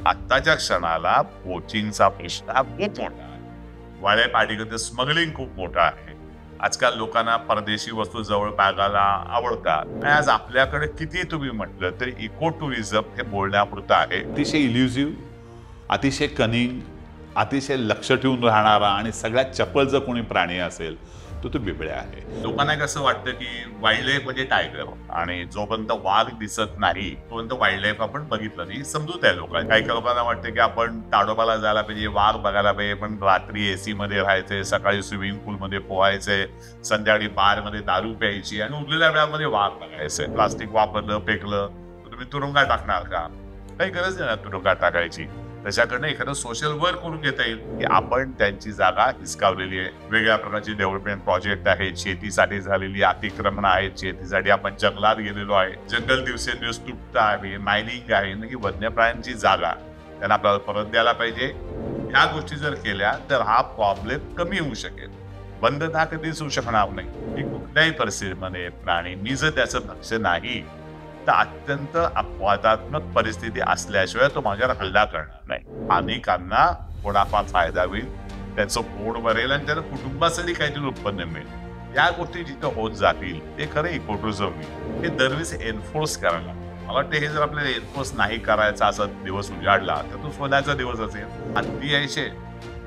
आत्ताच्या क्षणाला पोचिंगचा प्रश्न हा खूप मोठा आहे. वाळ्या पाठीकडे स्मगलिंग खूप मोठं आहे. आजकाल लोकांना परदेशी वस्तू जवळ बाळगायला आवडतात आणि आज आपल्याकडे किती तुम्ही म्हटलं तरी इको टुरिझम हे बोलण्यापुरतं आहे. अतिशय इल्युझिव्ह, अतिशय कनिंग, अतिशय लक्ष ठेवून राहणारा आणि सगळ्यात चपळ जर कोणी प्राणी असेल तो बिबळ्या आहे. लोकांना कसं वाटतं की वाईल्ड लाईफ म्हणजे टायगर, आणि जोपर्यंत वाघ दिसत नाही तोपर्यंत वाईल्ड लाईफ आपण बघितलं नाही. समजूत आहे लोकांना. काही लोकांना वाटतं की आपण ताडोबाला जायला पाहिजे, वाघ बघायला पाहिजे, पण रात्री एसी मध्ये राहायचे, सकाळी स्विमिंग पूल मध्ये पोहायचे, संध्याकाळी बार मध्ये दारू प्यायची आणि उरलेल्या वेळामध्ये वाघ बघायचे. प्लास्टिक वापरलं फेकलं तर तुम्ही तुरुंगात टाकणार का? काही गरज नाही ना तुरुंगात टाकायची. त्याच्याकडनं एखादं सोशल वर्क करून घेता येईल की आपण त्यांची जागा हिसकावलेली आहे. वेगळ्या प्रकारचे डेव्हलपमेंट प्रोजेक्ट आहेत, शेतीसाठी झालेली अतिक्रमण आहेत, शेतीसाठी आपण जंगलात गेलेलो आहे, जंगल दिवसेंदिवस तुटत आहे, मायनिंग आहे, की वन्य प्राण्यांची जागा त्यांना आपल्याला परत द्यायला पाहिजे. ह्या गोष्टी जर केल्या तर हा प्रॉब्लेम कमी होऊ शकेल. बंद हा कधीच होऊ शकणार नाही की कुठल्याही परिस्थितीमध्ये प्राणी, मी जर त्याचं भक्ष नाही तर अत्यंत अपवादात्मक परिस्थिती असल्याशिवाय तो माझ्यावर हल्ला करणार नाही. अनेकांना थोडाफार फायदा होईल, त्याचं पोट भरेल आणि त्याला कुटुंबासाठी काहीतरी उत्पन्न मिळेल. या गोष्टी जिथं होत जातील ते खरं इकोटुरिझम होईल. हे दरवेळेस एन्फोर्स करायला, मला वाटतं हे जर आपल्याला एन्फोर्स नाही करायचा असा दिवस उजाडला तर तो सोन्याचा दिवस असेल. हत्ती यायचे,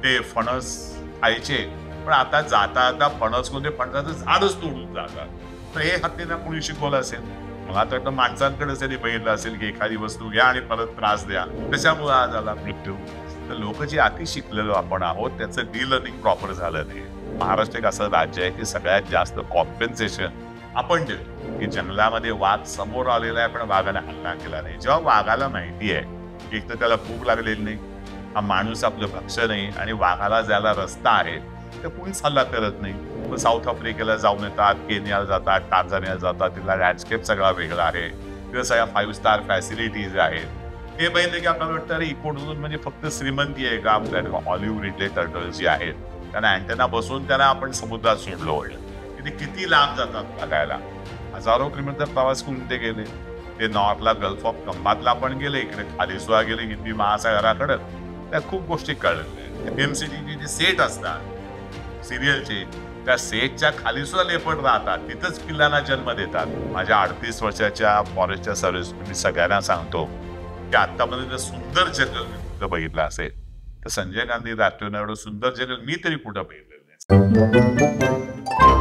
ते फणस खायचे, पण आता जाता आता फणस कोणते फणसाचं झाडच तोडून जातात. तर हे हत्तींना कोणी शिकवलं असेल? मला तर वाटतं माणसांकडे त्यांनी बघितलं असेल की एखादी वस्तू घ्या आणि परत त्रास द्या, त्याच्यामुळे आज आला मृत्यू. तर लोक जे अति शिकलेलो आपण आहोत त्याचं डी-लर्निंग प्रॉपर झालं नाही. महाराष्ट्र एक असं राज्य आहे की सगळ्यात जास्त कॉम्पेन्सेशन आपण देतो की जंगलामध्ये वाघ समोर आलेला आहे पण वाघाने हल्ला केला नाही. जेव्हा वाघाला माहिती आहे एक तर त्याला भूक लागलेली नाही, हा माणूस आपलं भक्ष नाही आणि वाघाला जायला रस्ता आहे, तर कुणीच हल्ला करत नाही. साऊथ आफ्रिकेला जाऊन येतात, केनियाला जातात, टांझानियाला जातात, तिथला लँडस्केप सगळा वेगळा आहे, तिथे सगळ्या 5 स्टार फॅसिलिटीज आहेत. हे बघितलं की आपल्याला वाटतं अरे इकोटुरिझम म्हणजे फक्त श्रीमंती आहे का? आपल्या ऑलिव्ह रिडले टर्टल्स जे आहेत त्यांना अँटेना बसून त्यांना आपण समुद्रात सोडलं ओढलं, तिथे किती लांब जातात बघायला. हजारो किलोमीटर प्रवास करून ते गेले. ते नॉर्थला गल्फ ऑफ कंबातला पण गेले, इकडे खाली सुद्धा गेले हिंदी महासागराकडे. त्या खूप गोष्टी कळल्या. एमसीटीचे जे सेट असतात सिरियलचे, त्या सेटच्या खाली सुद्धा लेपर्ड राहतात, तिथंच पिल्लांना जन्म देतात. माझ्या 38 वर्षाच्या फॉरेस्टच्या सर्व्हिस मी सगळ्यांना सांगतो की आतापर्यंत सुंदर जंगल कुठं बघितलं असेल तर संजय गांधी राष्ट्रीय एवढं सुंदर जंगल मी तरी कुठं बघितलेलं नाही.